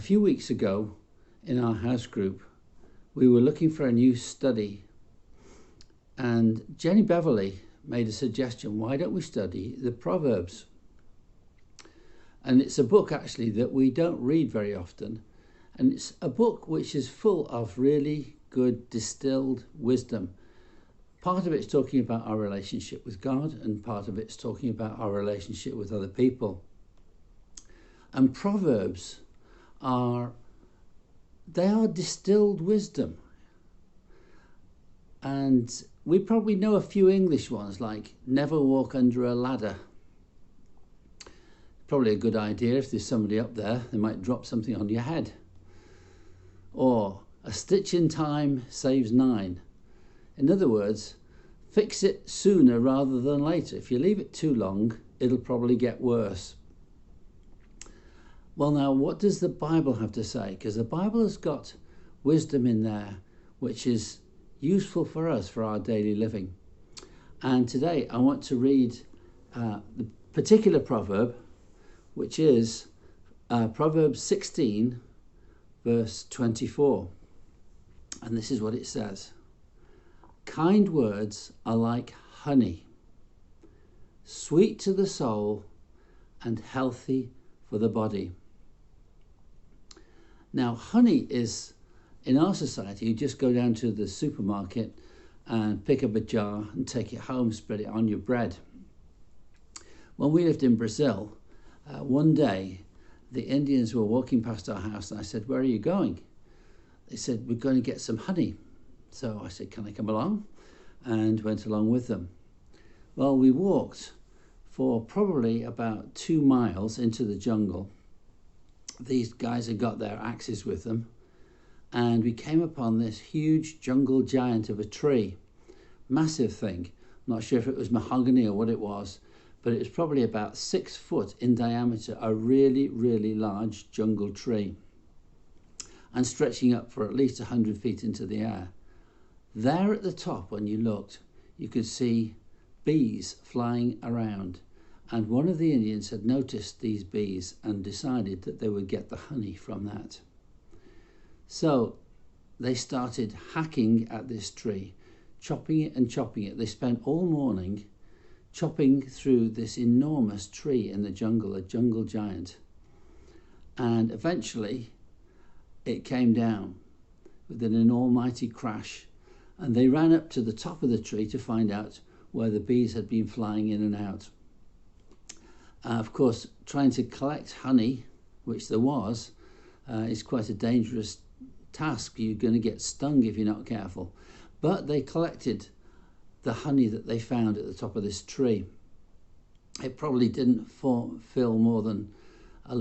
few weeks ago in our house group, we were looking for a new study, and Jenny Beverly made a suggestion: why don't we study the Proverbs? And it's a book actually that we don't read very often, and it's a book which is full of really good distilled wisdom. Part of it's talking about our relationship with God, and part of it's talking about our relationship with other people. And Proverbs are distilled wisdom. And we probably know a few English ones, like never walk under a ladder. Probably a good idea if there's somebody up there, they might drop something on your head. Or a stitch in time saves 9. In other words, fix it sooner rather than later. If you leave it too long, it'll probably get worse. Well, now, what does the Bible have to say? Because the Bible has got wisdom in there which is useful for us for our daily living. And today I want to read the particular proverb, which is Proverbs 16, verse 24. And this is what it says: kind words are like honey, sweet to the soul and healthy for the body. Now, honey is, in our society, you just go down to the supermarket and pick up a jar and take it home, spread it on your bread. When we lived in Brazil, one day the Indians were walking past our house, and I said, "Where are you going?" They said, "We're going to get some honey." So I said, "Can I come along?" And went along with them. Well, we walked for probably about 2 miles into the jungle. These guys had got their axes with them, and we came upon this huge jungle giant of a tree. Massive thing. Not sure if it was mahogany or what it was, but it was probably about 6 foot in diameter, a really, really large jungle tree, and stretching up for at least 100 feet into the air. There at the top, when you looked, you could see bees flying around. And one of the Indians had noticed these bees and decided that they would get the honey from that. So they started hacking at this tree, chopping it and chopping it. They spent all morning chopping through this enormous tree in the jungle, a jungle giant. And eventually it came down with an almighty crash, and they ran up to the top of the tree to find out where the bees had been flying in and out. Of course, trying to collect honey, which there was, is quite a dangerous task. You're going to get stung if you're not careful. But they collected the honey that they found at the top of this tree. It probably didn't fill more than a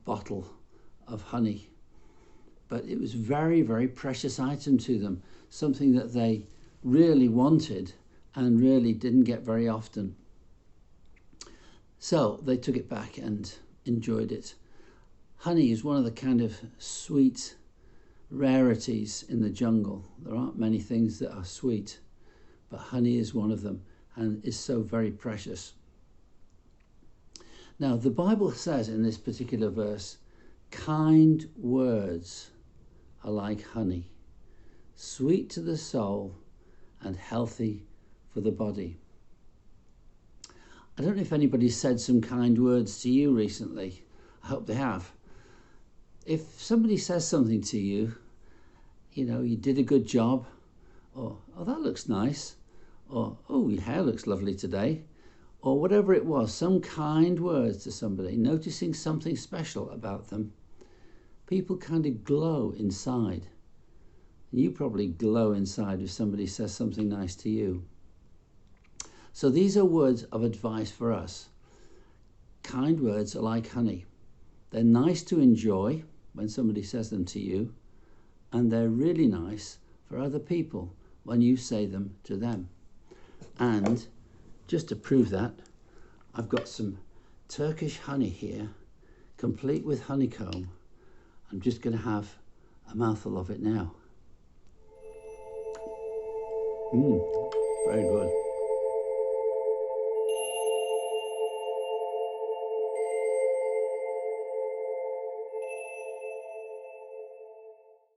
bottle of honey. But it was a very, very precious item to them, something that they really wanted and really didn't get very often. So they took it back and enjoyed it. Honey is one of the kind of sweet rarities in the jungle. There aren't many things that are sweet, but honey is one of them and is so very precious. Now, the Bible says in this particular verse, kind words are like honey, sweet to the soul and healthy for the body. I don't know if anybody's said some kind words to you recently. I hope they have. If somebody says something to you, you know, you did a good job, or, "Oh, that looks nice," or, "Oh, your hair looks lovely today," or whatever it was, some kind words to somebody, noticing something special about them, people kind of glow inside. You probably glow inside if somebody says something nice to you. So these are words of advice for us. Kind words are like honey. They're nice to enjoy when somebody says them to you, and they're really nice for other people when you say them to them. And just to prove that, I've got some Turkish honey here, complete with honeycomb. I'm just going to have a mouthful of it now. Very good.